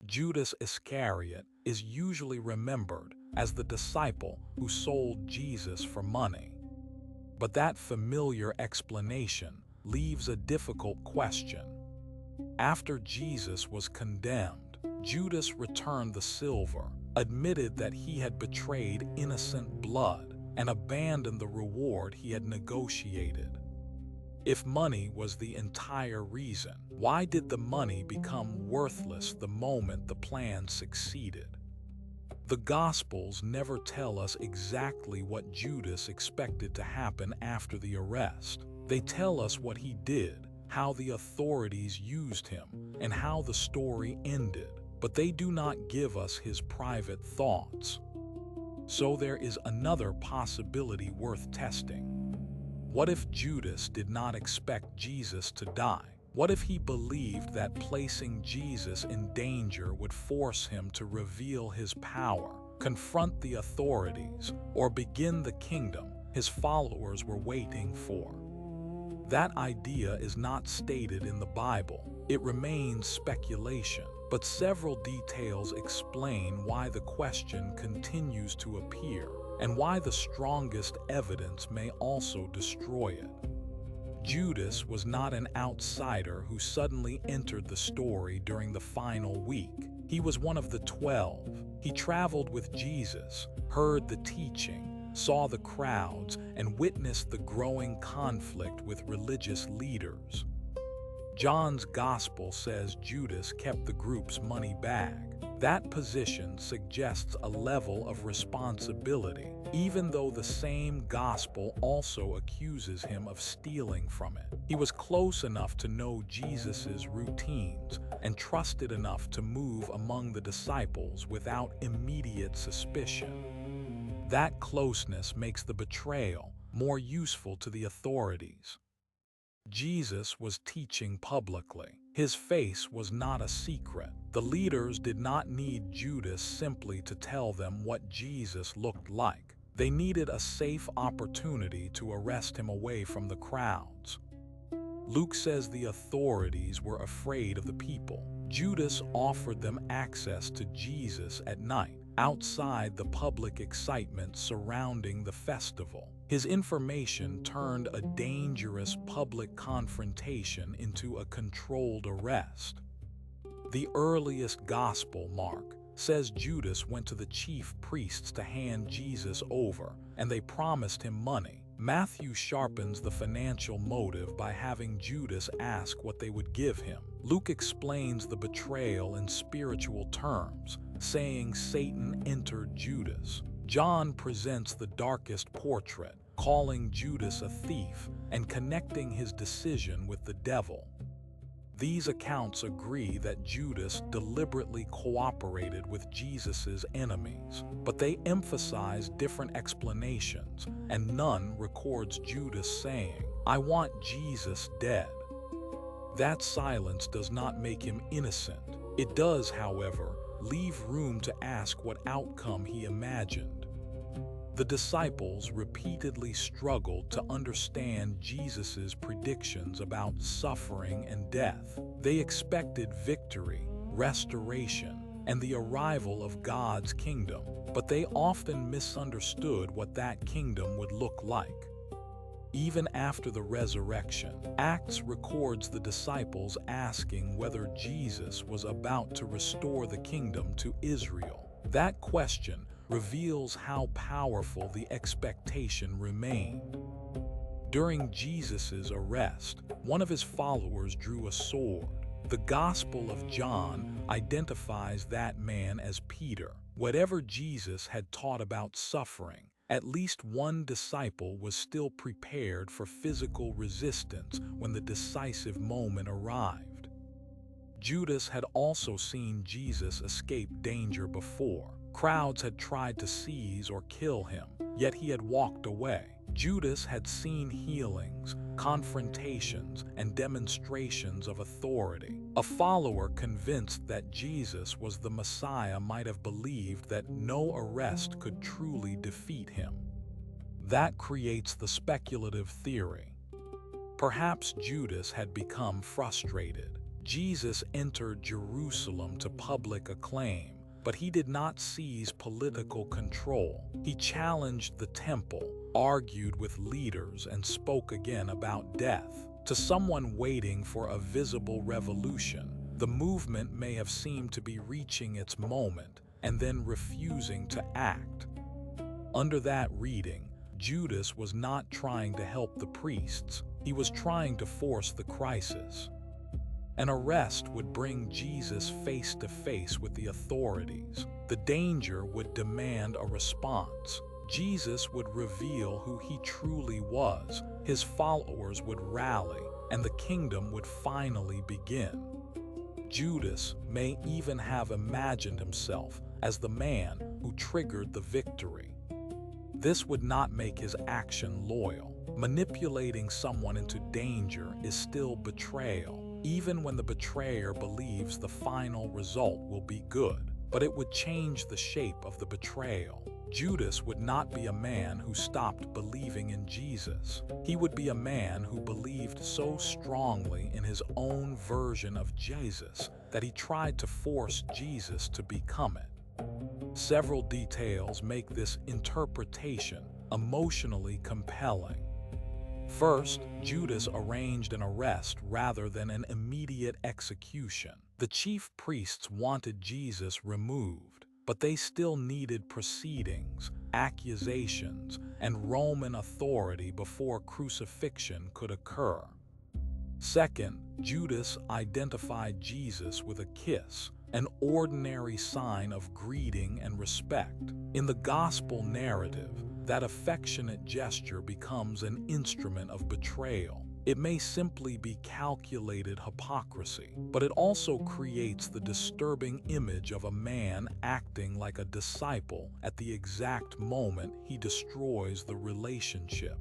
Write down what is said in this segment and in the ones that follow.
Judas Iscariot is usually remembered as the disciple who sold Jesus for money. But that familiar explanation leaves a difficult question. After Jesus was condemned, Judas returned the silver, admitted that he had betrayed innocent blood, and abandoned the reward he had negotiated. If money was the entire reason, why did the money become worthless the moment the plan succeeded? The Gospels never tell us exactly what Judas expected to happen after the arrest. They tell us what he did, how the authorities used him, and how the story ended, but they do not give us his private thoughts. So there is another possibility worth testing. What if Judas did not expect Jesus to die? What if he believed that placing Jesus in danger would force him to reveal his power, confront the authorities, or begin the kingdom his followers were waiting for? That idea is not stated in the Bible. It remains speculation, but several details explain why the question continues to appear and why the strongest evidence may also destroy it. Judas was not an outsider who suddenly entered the story during the final week. He was one of the 12. He traveled with Jesus, heard the teaching, saw the crowds, and witnessed the growing conflict with religious leaders. John's Gospel says Judas kept the group's money bag. That position suggests a level of responsibility, even though the same Gospel also accuses him of stealing from it. He was close enough to know Jesus' routines and trusted enough to move among the disciples without immediate suspicion. That closeness makes the betrayal more useful to the authorities. Jesus was teaching publicly. His face was not a secret. The leaders did not need Judas simply to tell them what Jesus looked like. They needed a safe opportunity to arrest him away from the crowds. Luke says the authorities were afraid of the people. Judas offered them access to Jesus at night, outside the public excitement surrounding the festival. His information turned a dangerous public confrontation into a controlled arrest. The earliest Gospel, Mark, says Judas went to the chief priests to hand Jesus over, and they promised him money. Matthew sharpens the financial motive by having Judas ask what they would give him. Luke explains the betrayal in spiritual terms, saying Satan entered Judas. John presents the darkest portrait, calling Judas a thief and connecting his decision with the devil. These accounts agree that Judas deliberately cooperated with Jesus' enemies, but they emphasize different explanations, and none records Judas saying, "I want Jesus dead." That silence does not make him innocent. It does, however, leave room to ask what outcome he imagined. The disciples repeatedly struggled to understand Jesus' predictions about suffering and death. They expected victory, restoration, and the arrival of God's kingdom, but they often misunderstood what that kingdom would look like. Even after the resurrection, Acts records the disciples asking whether Jesus was about to restore the kingdom to Israel. That question reveals how powerful the expectation remained. During Jesus' arrest, one of his followers drew a sword. The Gospel of John identifies that man as Peter. Whatever Jesus had taught about suffering, at least one disciple was still prepared for physical resistance when the decisive moment arrived. Judas had also seen Jesus escape danger before. Crowds had tried to seize or kill him, yet he had walked away. Judas had seen healings, confrontations, and demonstrations of authority. A follower convinced that Jesus was the Messiah might have believed that no arrest could truly defeat him. That creates the speculative theory. Perhaps Judas had become frustrated. Jesus entered Jerusalem to public acclaim, but he did not seize political control. He challenged the temple, argued with leaders, and spoke again about death. To someone waiting for a visible revolution, the movement may have seemed to be reaching its moment and then refusing to act. Under that reading, Judas was not trying to help the priests. He was trying to force the crisis. An arrest would bring Jesus face to face with the authorities. The danger would demand a response. Jesus would reveal who he truly was. His followers would rally, and the kingdom would finally begin. Judas may even have imagined himself as the man who triggered the victory. This would not make his action loyal. Manipulating someone into danger is still betrayal, even when the betrayer believes the final result will be good, but it would change the shape of the betrayal. Judas would not be a man who stopped believing in Jesus. He would be a man who believed so strongly in his own version of Jesus that he tried to force Jesus to become it. Several details make this interpretation emotionally compelling. First, Judas arranged an arrest rather than an immediate execution. The chief priests wanted Jesus removed, but they still needed proceedings, accusations, and Roman authority before crucifixion could occur. Second, Judas identified Jesus with a kiss, an ordinary sign of greeting and respect. In the gospel narrative, that affectionate gesture becomes an instrument of betrayal. It may simply be calculated hypocrisy, but it also creates the disturbing image of a man acting like a disciple at the exact moment he destroys the relationship.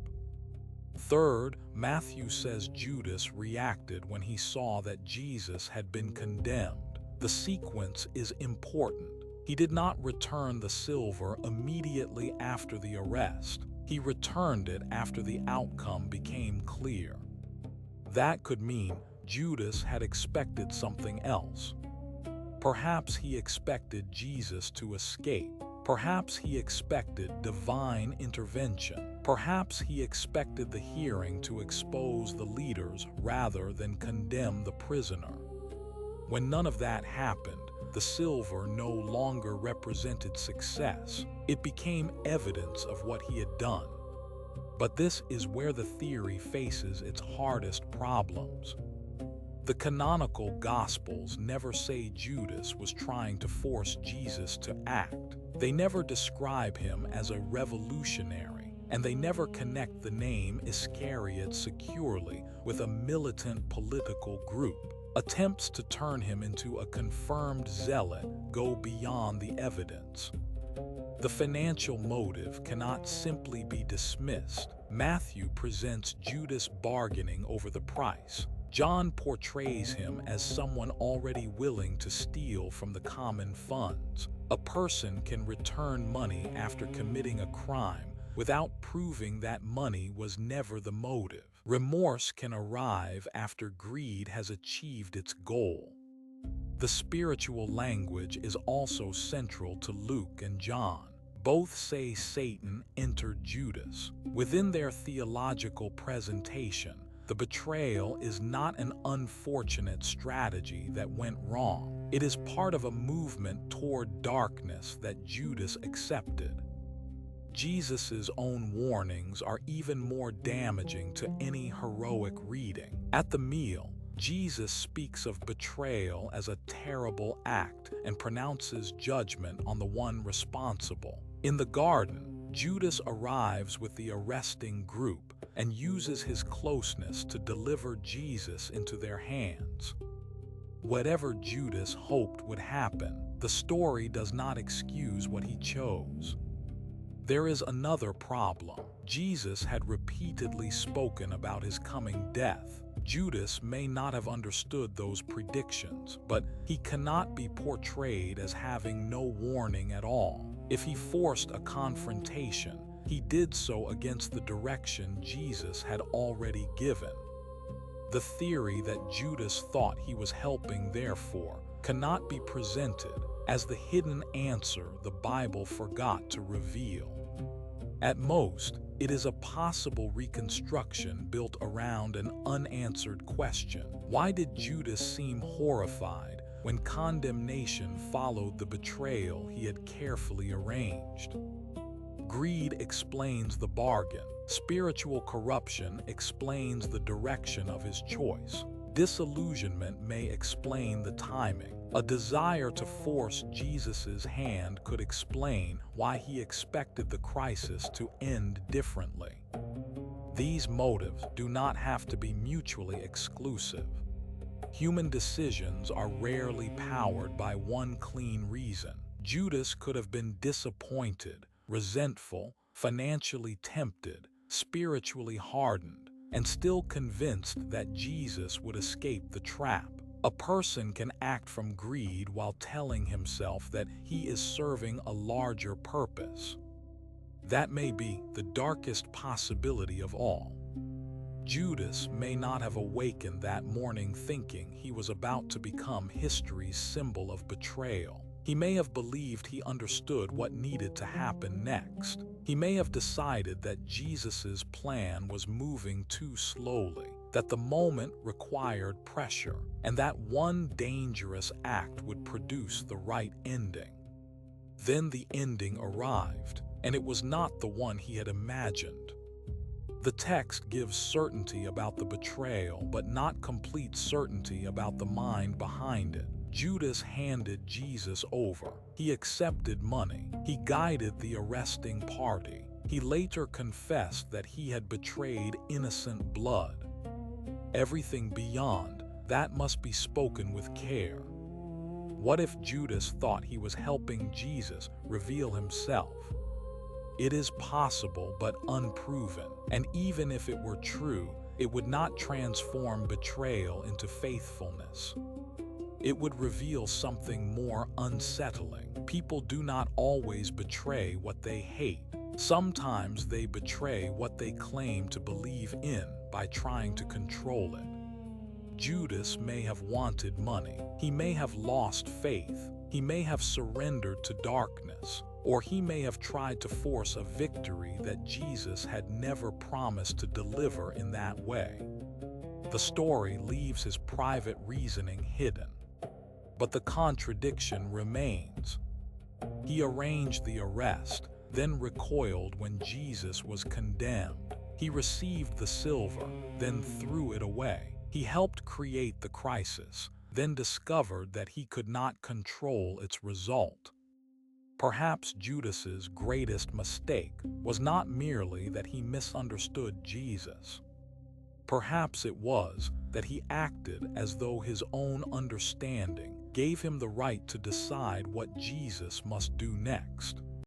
Third, Matthew says Judas reacted when he saw that Jesus had been condemned. The sequence is important. He did not return the silver immediately after the arrest. He returned it after the outcome became clear. That could mean Judas had expected something else. Perhaps he expected Jesus to escape. Perhaps he expected divine intervention. Perhaps he expected the hearing to expose the leaders rather than condemn the prisoner. When none of that happened, the silver no longer represented success. It became evidence of what he had done. But this is where the theory faces its hardest problems. The canonical Gospels never say Judas was trying to force Jesus to act. They never describe him as a revolutionary, and they never connect the name Iscariot securely with a militant political group. Attempts to turn him into a confirmed zealot go beyond the evidence. The financial motive cannot simply be dismissed. Matthew presents Judas bargaining over the price. John portrays him as someone already willing to steal from the common funds. A person can return money after committing a crime without proving that money was never the motive. Remorse can arrive after greed has achieved its goal. The spiritual language is also central to Luke and John. Both say Satan entered Judas. Within their theological presentation, the betrayal is not an unfortunate strategy that went wrong. It is part of a movement toward darkness that Judas accepted. Jesus' own warnings are even more damaging to any heroic reading. At the meal, Jesus speaks of betrayal as a terrible act and pronounces judgment on the one responsible. In the garden, Judas arrives with the arresting group and uses his closeness to deliver Jesus into their hands. Whatever Judas hoped would happen, the story does not excuse what he chose. There is another problem. Jesus had repeatedly spoken about his coming death. Judas may not have understood those predictions, but he cannot be portrayed as having no warning at all. If he forced a confrontation, he did so against the direction Jesus had already given. The The theory that Judas thought he was helping, therefore, cannot be presented as the hidden answer the Bible forgot to reveal. At most, it is a possible reconstruction built around an unanswered question. Why did Judas seem horrified when condemnation followed the betrayal he had carefully arranged? Greed explains the bargain. Spiritual corruption explains the direction of his choice. Disillusionment may explain the timing. A desire to force Jesus' hand could explain why he expected the crisis to end differently. These motives do not have to be mutually exclusive. Human decisions are rarely powered by one clean reason. Judas could have been disappointed, resentful, financially tempted, spiritually hardened, and still convinced that Jesus would escape the trap. A person can act from greed while telling himself that he is serving a larger purpose. That may be the darkest possibility of all. Judas may not have awakened that morning thinking he was about to become history's symbol of betrayal. He may have believed he understood what needed to happen next. He may have decided that Jesus' plan was moving too slowly, that the moment required pressure, and that one dangerous act would produce the right ending. Then the ending arrived, and it was not the one he had imagined. The text gives certainty about the betrayal, but not complete certainty about the mind behind it. Judas handed Jesus over. He accepted money. He guided the arresting party. He later confessed that he had betrayed innocent blood. Everything beyond that must be spoken with care. What if Judas thought he was helping Jesus reveal himself? It is possible but unproven, and even if it were true, it would not transform betrayal into faithfulness. It would reveal something more unsettling. People do not always betray what they hate. Sometimes they betray what they claim to believe in by trying to control it. Judas may have wanted money. He may have lost faith. He may have surrendered to darkness. Or he may have tried to force a victory that Jesus had never promised to deliver in that way. The story leaves his private reasoning hidden. But the contradiction remains. He arranged the arrest, then recoiled when Jesus was condemned. He received the silver, then threw it away. He helped create the crisis, then discovered that he could not control its result. Perhaps Judas's greatest mistake was not merely that he misunderstood Jesus. Perhaps it was that he acted as though his own understanding gave him the right to decide what Jesus must do next.